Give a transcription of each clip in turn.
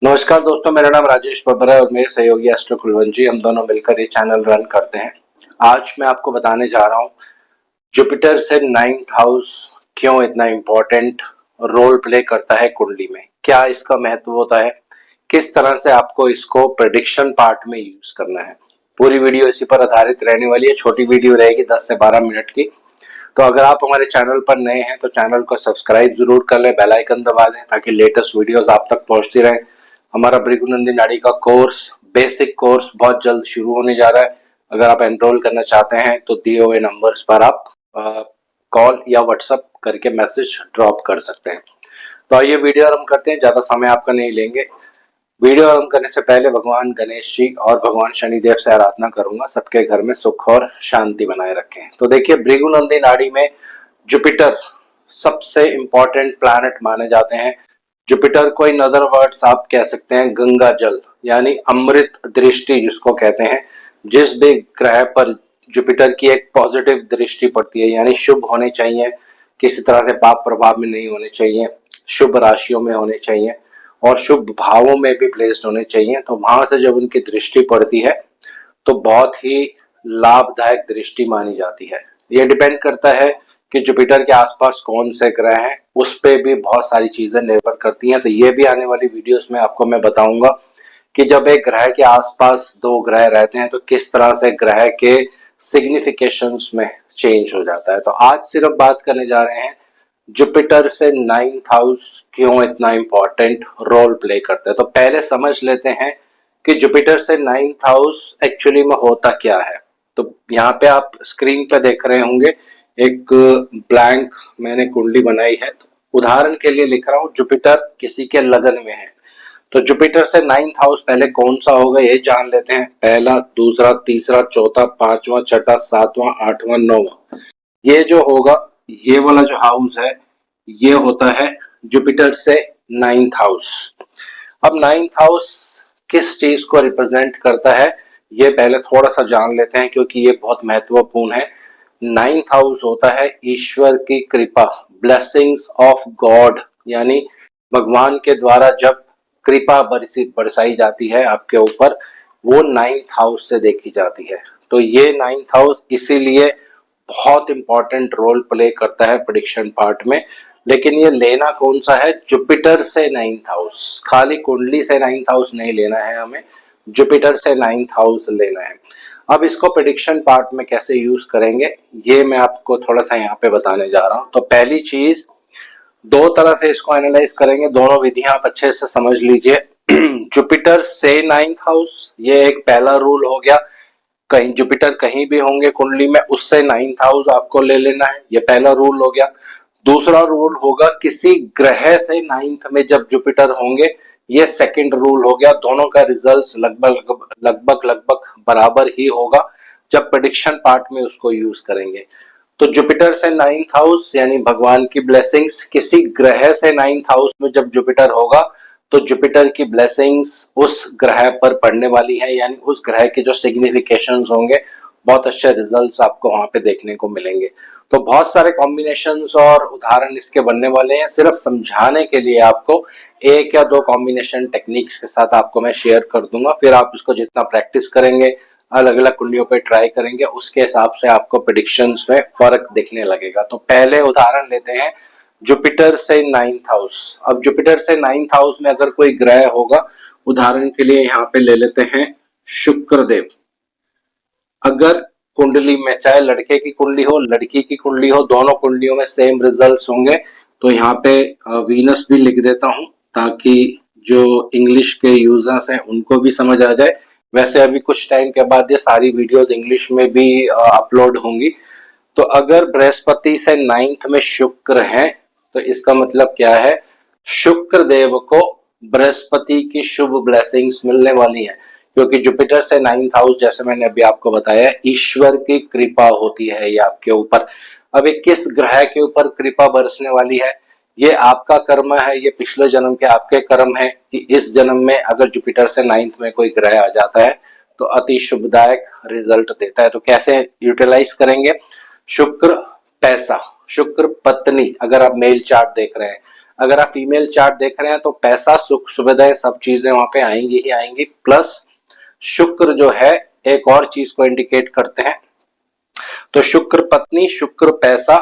नमस्कार दोस्तों, मेरा नाम राजेश बब्बरा है और मेरे सहयोगी एस्ट्रो कुलवंत जी, हम दोनों मिलकर ये चैनल रन करते हैं। आज मैं आपको बताने जा रहा हूँ जुपिटर से नाइन्थ हाउस क्यों इतना इम्पोर्टेंट रोल प्ले करता है कुंडली में, क्या इसका महत्व होता है, किस तरह से आपको इसको प्रेडिक्शन पार्ट में यूज करना है। पूरी वीडियो इसी पर आधारित रहने वाली है। छोटी वीडियो रहेगी 10 से 12 मिनट की। तो अगर आप हमारे चैनल पर नए हैं तो चैनल को सब्सक्राइब जरूर कर लें, बेल आइकन दबा दें ताकि लेटेस्ट वीडियोस आप तक पहुंचती रहें। हमारा भृगुनंदी नाड़ी का कोर्स, बेसिक कोर्स बहुत जल्द शुरू होने जा रहा है। अगर आप एनरोल करना चाहते हैं तो दिए हुए नंबर्स पर आप कॉल या व्हाट्सएप करके मैसेज ड्रॉप कर सकते हैं। तो आइए वीडियो आरंभ करते हैं, ज्यादा समय आपका नहीं लेंगे। वीडियो आरंभ करने से पहले भगवान गणेश जी और भगवान शनिदेव से आराधना करूंगा सबके घर में सुख और शांति बनाए रखें। तो देखिए, भृगुनंदी नाड़ी में जुपिटर सबसे इंपॉर्टेंट प्लैनेट माने जाते हैं। जुपिटर को इन अदर वर्ड्स आप कह सकते हैं गंगा जल, यानी अमृत दृष्टि जिसको कहते हैं। जिस भी ग्रह पर जुपिटर की एक पॉजिटिव दृष्टि पड़ती है, यानी शुभ होने चाहिए, किसी तरह से पाप प्रभाव में नहीं होने चाहिए, शुभ राशियों में होने चाहिए और शुभ भावों में भी प्लेस्ड होने चाहिए, तो वहां से जब उनकी दृष्टि पड़ती है तो बहुत ही लाभदायक दृष्टि मानी जाती है। ये डिपेंड करता है कि जुपिटर के आसपास कौन से ग्रह हैं, उस पे भी बहुत सारी चीजें निर्भर करती हैं। तो ये भी आने वाली वीडियोस में आपको मैं बताऊंगा कि जब एक ग्रह के आसपास दो ग्रह रहते हैं तो किस तरह से ग्रह के सिग्निफिकेशंस में चेंज हो जाता है। तो आज सिर्फ बात करने जा रहे हैं जुपिटर से नाइन्थ हाउस क्यों इतना इंपॉर्टेंट रोल प्ले करता है। तो पहले समझ लेते हैं कि जुपिटर से नाइन्थ हाउस एक्चुअली में होता क्या है। तो यहाँ पे आप स्क्रीन पे देख रहे होंगे एक ब्लैंक मैंने कुंडली बनाई है। तो उदाहरण के लिए लिख रहा हूँ जुपिटर किसी के लगन में है, तो जुपिटर से नाइन्थ हाउस पहले कौन सा होगा ये जान लेते हैं। पहला, दूसरा, तीसरा, चौथा, पांचवा, छठा, सातवां, आठवां, नौवां, ये जो होगा, ये वाला जो हाउस है ये होता है जुपिटर से नाइन्थ हाउस। अब नाइन्थ हाउस किस चीज को रिप्रेजेंट करता है ये पहले थोड़ा सा जान लेते हैं, क्योंकि ये बहुत महत्वपूर्ण है। नाइन्थ हाउस होता है ईश्वर की कृपा, ब्लेसिंग्स ऑफ गॉड, यानी भगवान के द्वारा जब कृपा बरसाई जाती है आपके ऊपर, वो नाइन्थ हाउस से देखी जाती है। तो ये नाइन्थ हाउस इसीलिए बहुत इंपॉर्टेंट रोल प्ले करता है प्रेडिक्शन पार्ट में। लेकिन ये लेना कौन सा है? जुपिटर से नाइन्थ हाउस, खाली कुंडली से नाइन्थ हाउस नहीं लेना है हमें, जुपिटर से नाइन्थ हाउस लेना है। अब इसको प्रेडिक्शन पार्ट में कैसे यूज करेंगे ये मैं आपको थोड़ा सा यहाँ पे बताने जा रहा हूँ। तो पहली चीज, दो तरह से इसको एनालाइज करेंगे, दोनों विधियां आप अच्छे से समझ लीजिए। जुपिटर से नाइन्थ हाउस, ये एक पहला रूल हो गया। कहीं जुपिटर कहीं भी होंगे कुंडली में, उससे नाइन्थ हाउस आपको ले लेना है, ये पहला रूल हो गया। दूसरा रूल होगा किसी ग्रह से नाइन्थ में जब जुपिटर होंगे, ये सेकंड रूल हो गया। दोनों का रिजल्ट लगभग बराबर ही होगा जब प्रेडिक्शन पार्ट में उसको यूज करेंगे। तो जुपिटर से नाइन्थ हाउस यानी भगवान की ब्लेसिंग्स, किसी ग्रह से नाइन्थ हाउस में जब जुपिटर होगा तो जुपिटर की ब्लेसिंग्स उस ग्रह पर पड़ने वाली है, यानी उस ग्रह के जो सिग्निफिकेशंस होंगे, बहुत अच्छे रिजल्ट्स आपको वहां पे देखने को मिलेंगे। तो बहुत सारे कॉम्बिनेशंस और उदाहरण इसके बनने वाले हैं। सिर्फ समझाने के लिए आपको एक या दो कॉम्बिनेशन टेक्निक्स के साथ आपको मैं शेयर कर दूंगा, फिर आप इसको जितना प्रैक्टिस करेंगे, अलग अलग कुंडलियों पे ट्राई करेंगे, उसके हिसाब से आपको प्रेडिक्शंस में फर्क दिखने लगेगा। तो पहले उदाहरण लेते हैं जुपिटर से नाइन्थ हाउस। अब जुपिटर से नाइन्थ हाउस में अगर कोई ग्रह होगा, उदाहरण के लिए यहाँ पे ले लेते हैं शुक्रदेव। अगर कुंडली में, चाहे लड़के की कुंडली हो लड़की की कुंडली हो, दोनों कुंडलियों में सेम रिजल्ट्स होंगे। तो यहाँ पे वीनस भी लिख देता हूँ ताकि जो इंग्लिश के यूजर्स हैं उनको भी समझ आ जाए। वैसे अभी कुछ टाइम के बाद ये सारी वीडियोस इंग्लिश में भी अपलोड होंगी। तो अगर बृहस्पति से नाइन्थ में शुक्र है तो इसका मतलब क्या है? शुक्र देव को बृहस्पति की शुभ ब्लेसिंग्स मिलने वाली है, क्योंकि जुपिटर से नाइन्थ हाउस, जैसे मैंने अभी आपको बताया, ईश्वर की कृपा होती है ये आपके ऊपर। अभी किस ग्रह के ऊपर कृपा बरसने वाली है? ये आपका कर्म है, ये पिछले जन्म के आपके कर्म है कि इस जन्म में अगर जुपिटर से नाइन्थ में कोई ग्रह आ जाता है तो अति शुभदायक रिजल्ट देता है। तो कैसे यूटिलाइज करेंगे? शुक्र पैसा, शुक्र पत्नी, अगर आप मेल चार्ट देख रहे हैं, अगर आप फीमेल चार्ट देख रहे हैं तो पैसा, सुख सुविधाएं, सब चीजें वहां पे आएंगी ही आएंगी। प्लस शुक्र जो है एक और चीज को इंडिकेट करते हैं, तो शुक्र पत्नी, शुक्र पैसा,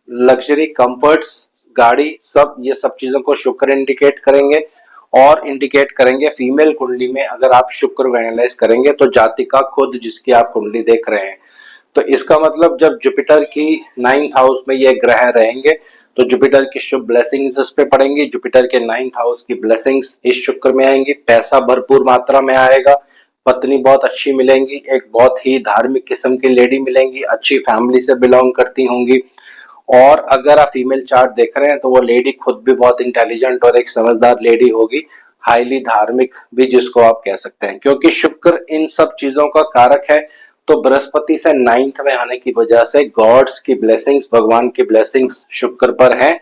लग्जरी, कंफर्ट्स, गाड़ी, सब ये सब चीजों को शुक्र इंडिकेट करेंगे। और इंडिकेट करेंगे फीमेल कुंडली में अगर आप शुक्र को एनालाइज करेंगे तो जातिका खुद जिसकी आप कुंडली देख रहे हैं, तो इसका मतलब जब जुपिटर की 9th हाउस में ये ग्रह रहेंगे तो जुपिटर की शुभ ब्लेसिंग्स इस पे पड़ेंगी, जुपिटर के 9th हाउस की ब्लेसिंग्स इस शुक्र में आएंगी, पैसा भरपूर मात्रा में आएगा, पत्नी बहुत अच्छी मिलेंगी, एक बहुत ही धार्मिक किस्म की लेडी मिलेंगी, अच्छी फैमिली से बिलोंग करती होंगी। और अगर आप फीमेल चार्ट देख रहे हैं तो वो लेडी खुद भी बहुत इंटेलिजेंट और एक समझदार लेडी होगी, हाईली धार्मिक भी जिसको आप कह सकते हैं, क्योंकि शुक्र इन सब चीजों का कारक है। तो बृहस्पति से 9th में आने की वजह से गॉड्स की ब्लेसिंग्स, भगवान की ब्लेसिंग्स शुक्र पर है,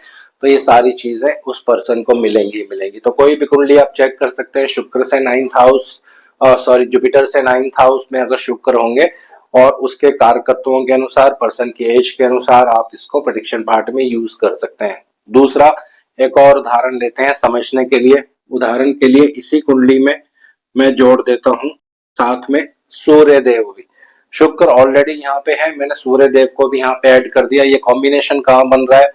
तो ये सारी चीजें उस पर्सन को मिलेंगी मिलेंगी। तो कोई भी कुंडली आप चेक कर सकते हैं, शुक्र से 9th हाउस, सॉरी जुपिटर से 9th हाउस में अगर शुक्र होंगे और उसके कारकत्वों के अनुसार, पर्सन की एज के अनुसार आप इसको प्रेडिक्शन पार्ट में यूज कर सकते हैं। दूसरा एक और उदाहरण लेते हैं समझने के लिए। उदाहरण के लिए इसी कुंडली में मैं जोड़ देता हूं साथ में सूर्य देव भी। शुक्र ऑलरेडी यहाँ पे है, मैंने सूर्य देव को भी यहाँ पे ऐड कर दिया। ये कॉम्बिनेशन कहाँ बन रहा है,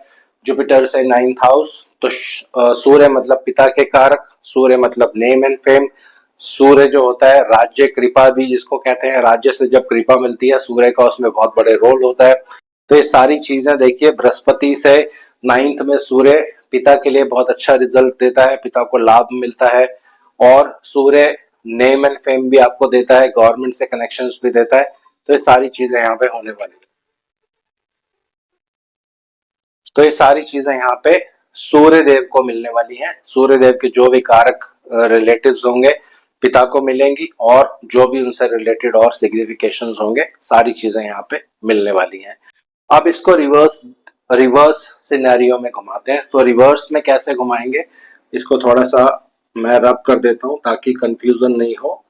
जुपिटर से 9th हाउस, तो सूर्य मतलब पिता के कारक, सूर्य मतलब नेम एंड फेम, सूर्य जो होता है राज्य कृपा भी जिसको कहते हैं, राज्य से जब कृपा मिलती है सूर्य का उसमें बहुत बड़े रोल होता है। तो ये सारी चीजें देखिए, बृहस्पति से 9th में सूर्य पिता के लिए बहुत अच्छा रिजल्ट देता है, पिता को लाभ मिलता है, और सूर्य नेम एंड फेम भी आपको देता है, गवर्नमेंट से कनेक्शंस भी देता है। तो ये सारी चीजें यहाँ पे होने वाली है। तो ये सारी चीजें यहाँ पे सूर्य देव को मिलने वाली हैं। सूर्य देव के जो भी कारक रिलेटिव्स होंगे पिता को मिलेंगी, और जो भी उनसे रिलेटेड और सिग्निफिकेशंस होंगे सारी चीजें यहाँ पे मिलने वाली हैं। अब इसको रिवर्स रिवर्स सिनेरियो में घुमाते हैं। तो रिवर्स में कैसे घुमाएंगे, इसको थोड़ा सा मैं रब कर देता हूँ ताकि कंफ्यूजन नहीं हो।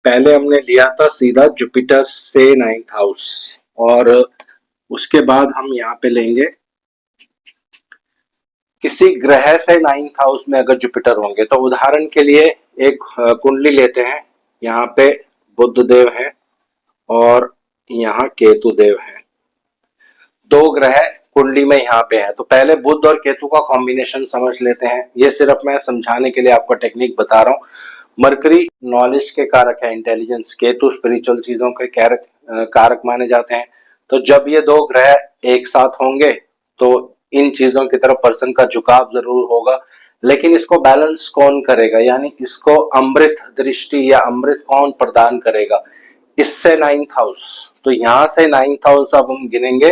पहले हमने लिया था सीधा जुपिटर से 9th हाउस, और उसके बाद हम यहाँ पे लेंगे किसी ग्रह से 9th हाउस में अगर जुपिटर होंगे। तो उदाहरण के लिए एक कुंडली लेते हैं, यहाँ पे बुध देव है और यहाँ केतु देव है, दो ग्रह कुंडली में यहाँ पे है। तो पहले बुध और केतु का कॉम्बिनेशन समझ लेते हैं। ये सिर्फ मैं समझाने के लिए आपको टेक्निक बता रहा हूँ। मरकरी नॉलेज के कारक है, इंटेलिजेंस, केतु स्पिरिचुअल चीजों के कारक माने जाते हैं। तो जब ये दो ग्रह एक साथ होंगे तो इन चीजों की तरफ पर्सन का झुकाव जरूर होगा, लेकिन इसको बैलेंस कौन करेगा, यानी इसको अमृत दृष्टि या अमृत कौन प्रदान करेगा, इससे 9th हाउस। तो यहां से 9th हाउस अब हम गिनेंगे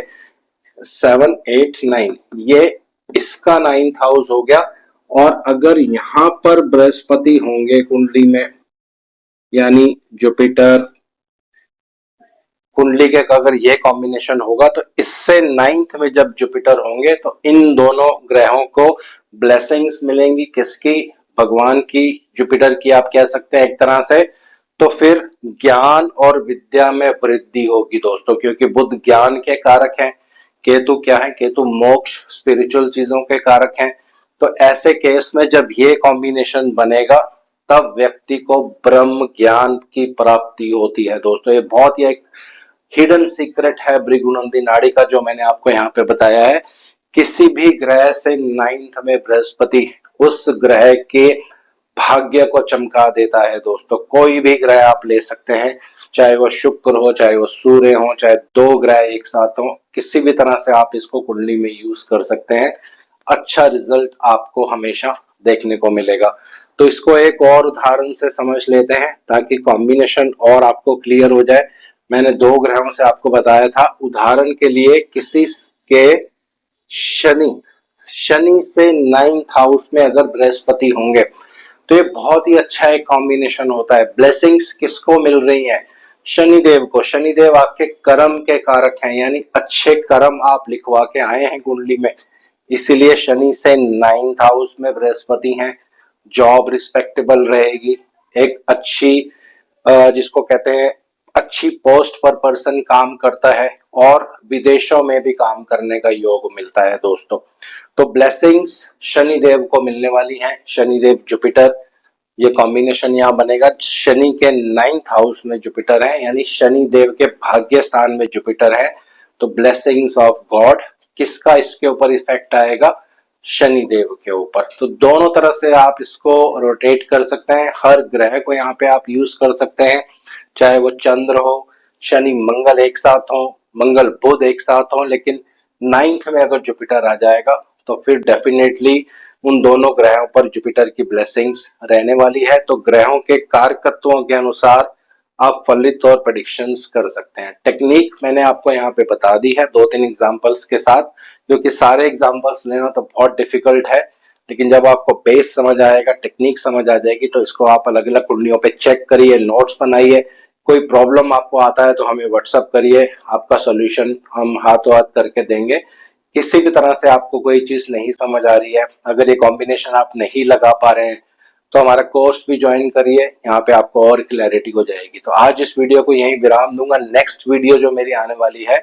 7, 8, 9, ये इसका 9th हाउस हो गया। और अगर यहां पर बृहस्पति होंगे कुंडली में, यानी जुपिटर कुंडली के अगर ये कॉम्बिनेशन होगा तो इससे 9th में जब जुपिटर होंगे तो इन दोनों ग्रहों को ब्लेसिंग्स मिलेंगी, किसकी, भगवान की, जुपिटर की आप कह सकते हैं एक तरह से। तो फिर ज्ञान और विद्या में वृद्धि होगी दोस्तों, क्योंकि बुध ज्ञान के कारक हैं, केतु क्या है, केतु मोक्ष स्पिरिचुअल चीजों के कारक हैं। तो ऐसे केस में जब ये कॉम्बिनेशन बनेगा तब व्यक्ति को ब्रह्म ज्ञान की प्राप्ति होती है दोस्तों। ये बहुत ही एक हिडन सीक्रेट है भृगुनंदी नाड़ी का, जो मैंने आपको यहाँ पे बताया है। किसी भी ग्रह से 9th में बृहस्पति उस ग्रह के भाग्य को चमका देता है दोस्तों। कोई भी ग्रह आप ले सकते हैं, चाहे वो शुक्र हो, चाहे वो सूर्य हो, चाहे दो ग्रह एक साथ हो, किसी भी तरह से आप इसको कुंडली में यूज कर सकते हैं, अच्छा रिजल्ट आपको हमेशा देखने को मिलेगा। तो इसको एक और उदाहरण से समझ लेते हैं ताकि कॉम्बिनेशन और आपको क्लियर हो जाए। मैंने दो ग्रहों से आपको बताया था, उदाहरण के लिए किसी के शनि शनि से 9th हाउस में अगर बृहस्पति होंगे तो ये बहुत ही अच्छा एक कॉम्बिनेशन होता है। ब्लेसिंग्स किसको मिल रही है, शनिदेव को। शनिदेव आपके कर्म के कारक हैं, यानी अच्छे कर्म आप लिखवा के आए हैं कुंडली में, इसीलिए शनि से 9th हाउस में बृहस्पति हैं। जॉब रिस्पेक्टेबल रहेगी, एक अच्छी जिसको कहते हैं अच्छी पोस्ट पर पर्सन काम करता है और विदेशों में भी काम करने का योग मिलता है दोस्तों। तो ब्लेसिंग्स शनि देव को मिलने वाली हैं। शनि देव जुपिटर, ये कॉम्बिनेशन यहाँ बनेगा। शनि के 9th हाउस में जुपिटर है, यानी शनि देव के भाग्य स्थान में जुपिटर है। तो ब्लेसिंग्स ऑफ गॉड किसका इसके ऊपर इफेक्ट आएगा? शनि देव के ऊपर। तो दोनों तरह से आप इसको रोटेट कर सकते हैं, हर ग्रह को यहाँ पे आप यूज कर सकते हैं, चाहे वो चंद्र हो, शनि मंगल एक साथ हो, मंगल बुध एक साथ हो, लेकिन 9th में अगर जुपिटर आ जाएगा तो फिर डेफिनेटली उन दोनों ग्रहों पर जुपिटर की ब्लेसिंग्स रहने वाली है। तो ग्रहों के कारकत्वों के अनुसार आप फलित और प्रेडिक्शंस कर सकते हैं। टेक्निक मैंने आपको यहाँ पे बता दी है 2-3 एग्जांपल्स के साथ, क्योंकि सारे एग्जांपल्स लेना तो बहुत डिफिकल्ट है, लेकिन जब आपको बेस समझ आएगा, टेक्निक समझ आ जाएगी, तो इसको आप अलग अलग कुंडलियों पे चेक करिए, नोट्स बनाइए। कोई प्रॉब्लम आपको आता है तो हमें व्हाट्सअप करिए, आपका सोल्यूशन हम हाथों हाथ करके देंगे। किसी भी तरह से आपको कोई चीज नहीं समझ आ रही है, अगर ये कॉम्बिनेशन आप नहीं लगा पा रहे हैं, तो हमारा कोर्स भी ज्वाइन करिए, यहाँ पे आपको और क्लैरिटी हो जाएगी। तो आज इस वीडियो को यहीं विराम दूंगा। नेक्स्ट वीडियो जो मेरी आने वाली है,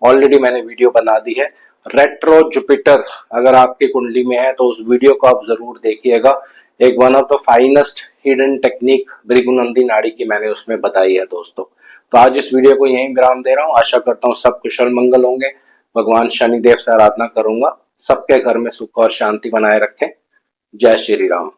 ऑलरेडी मैंने वीडियो बना दी है, रेट्रो जुपिटर अगर आपकी कुंडली में है तो उस वीडियो को आप जरूर देखिएगा। एक one of the finest hidden technique Bhrigunandi Nadi की मैंने उसमें बताई है दोस्तों। तो आज इस वीडियो को यहीं विराम दे रहा हूँ। आशा करता हूँ सब कुशल मंगल होंगे। भगवान शनिदेव से आराधना करूंगा, सबके घर में सुख और शांति बनाए रखें। जय श्री राम।